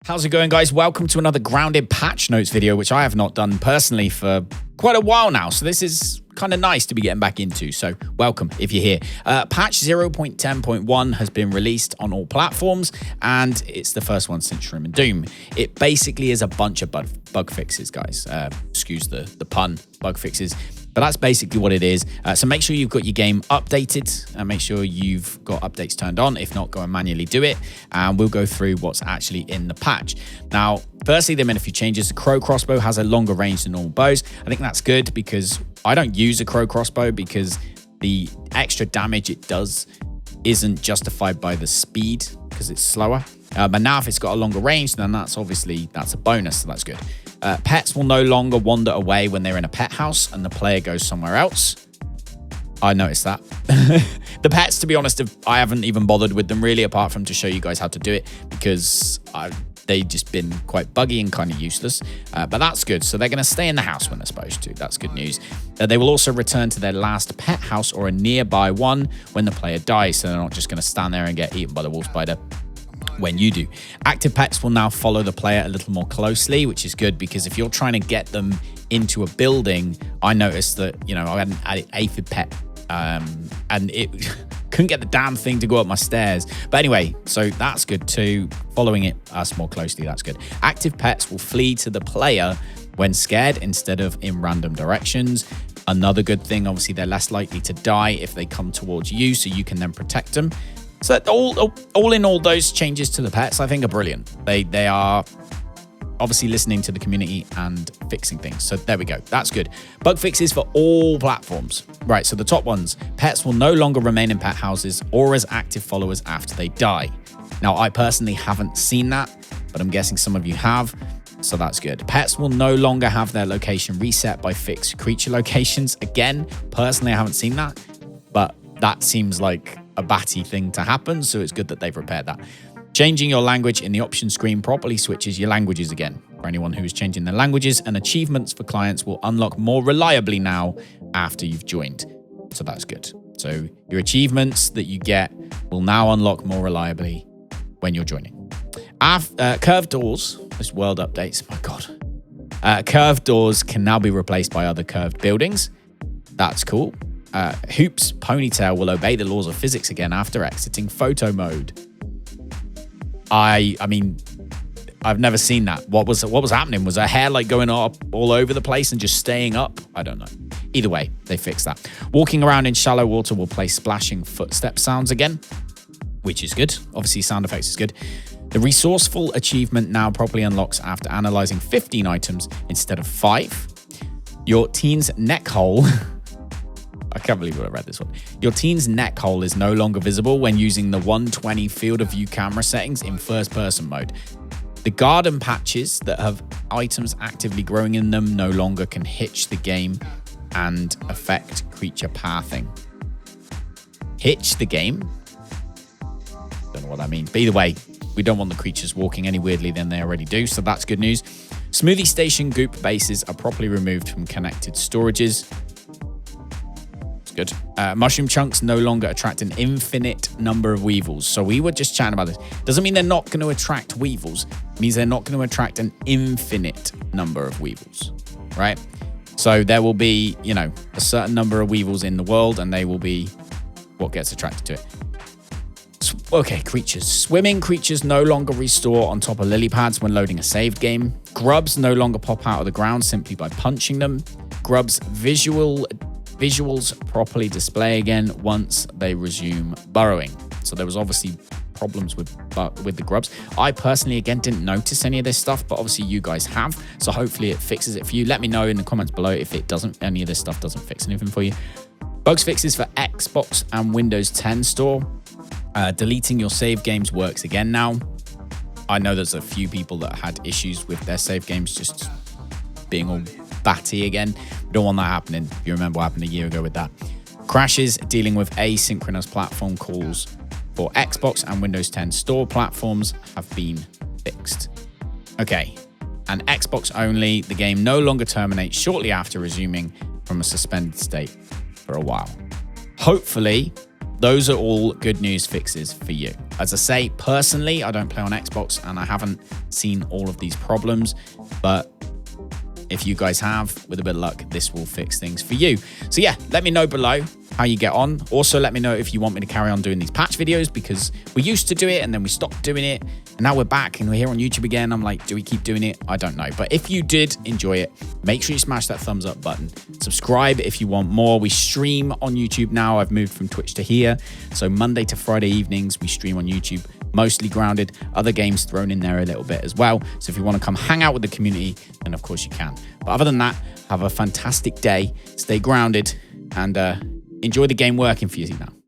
How's it going, guys? Welcome to another grounded patch notes video, which I have not done personally for quite a while now. So this is kind of nice to be getting back into. So welcome if you're here. Patch 0.10.1 has been released on all platforms, and it's the first one since Shroom and Doom. It basically is a bunch of bug fixes, guys. Excuse the pun, bug fixes. But that's basically what it is. So make sure you've got your game updated and make sure you've got updates turned on. If not, go and manually do it. And we'll go through what's actually in the patch. Now, firstly, they made a few changes. The Crow crossbow has a longer range than normal bows. I think that's good because I don't use a Crow crossbow because the extra damage it does isn't justified by the speed because it's slower. But now if it's got a longer range, then that's a bonus, so that's good. Pets will no longer wander away when they're in a pet house and the player goes somewhere else. I noticed that. The pets, to be honest, I haven't even bothered with them really, apart from to show you guys how to do it, because they've just been quite buggy and kind of useless. But that's good. So they're going to stay in the house when they're supposed to. That's good news. They will also return to their last pet house or a nearby one when the player dies. So they're not just going to stand there and get eaten by the wolf spider when you do. Active pets will now follow the player a little more closely, which is good because if you're trying to get them into a building, I noticed that, I had an aphid pet and it couldn't get the damn thing to go up my stairs. But anyway, so that's good too. Following us more closely, that's good. Active pets will flee to the player when scared instead of in random directions. Another good thing, obviously, they're less likely to die if they come towards you, so you can then protect them. So all in all, those changes to the pets, I think, are brilliant. They are obviously listening to the community and fixing things. So there we go. That's good. Bug fixes for all platforms. Right, so the top ones. Pets will no longer remain in pet houses or as active followers after they die. Now, I personally haven't seen that, but I'm guessing some of you have. So that's good. Pets will no longer have their location reset by fixed creature locations. Again, personally, I haven't seen that, but that seems like a batty thing to happen, so it's good that they've repaired that. Changing your language in the option screen properly switches your languages again. For anyone who is changing their languages, and achievements for clients will unlock more reliably now after you've joined. So that's good. So your achievements that you get will now unlock more reliably when you're joining. Curved doors, this world updates, my God. Curved doors can now be replaced by other curved buildings. That's cool. Hoop's ponytail will obey the laws of physics again after exiting photo mode. I mean, I've never seen that. What was happening? Was her hair like going up all over the place and just staying up? I don't know. Either way, they fixed that. Walking around in shallow water will play splashing footstep sounds again, which is good. Obviously, sound effects is good. The resourceful achievement now properly unlocks after analyzing 15 items instead of 5. Your teen's neck hole... I can't believe I read this one. Your teen's neck hole is no longer visible when using the 120 field of view camera settings in first person mode. The garden patches that have items actively growing in them no longer can hitch the game and affect creature pathing. Hitch the game? Don't know what that means. But either way, we don't want the creatures walking any weirdly than they already do, so that's good news. Smoothie Station goop bases are properly removed from connected storages. Good. Mushroom chunks no longer attract an infinite number of weevils. So we were just chatting about this. Doesn't mean they're not going to attract weevils. It means they're not going to attract an infinite number of weevils, right? So there will be, a certain number of weevils in the world, and they will be what gets attracted to it. Okay, creatures. Swimming creatures no longer restore on top of lily pads when loading a saved game. Grubs no longer pop out of the ground simply by punching them. Grubs visuals properly display again once they resume burrowing. So there was obviously problems with the grubs. I personally, again, didn't notice any of this stuff, but obviously you guys have. So hopefully it fixes it for you. Let me know in the comments below if any of this stuff doesn't fix anything for you. Bugs fixes for Xbox and Windows 10 store. Deleting your save games works again now. I know there's a few people that had issues with their save games just being all batty again. We don't want that happening. If you remember what happened a year ago with that. Crashes dealing with asynchronous platform calls for Xbox and Windows 10 store platforms have been fixed. Okay, and Xbox only, the game no longer terminates shortly after resuming from a suspended state for a while. Hopefully, those are all good news fixes for you. As I say, personally, I don't play on Xbox and I haven't seen all of these problems, but if you guys have, with a bit of luck, this will fix things for you. So yeah, let me know below how you get on. Also, let me know if you want me to carry on doing these patch videos, because we used to do it and then we stopped doing it. And now we're back and we're here on YouTube again. I'm like, do we keep doing it? I don't know. But if you did enjoy it, make sure you smash that thumbs up button. Subscribe if you want more. We stream on YouTube now. I've moved from Twitch to here. So Monday to Friday evenings, we stream on YouTube, mostly Grounded, other games thrown in there a little bit as well. So if you want to come hang out with the community, then of course you can. But other than that, have a fantastic day. Stay grounded and enjoy the game working for you now.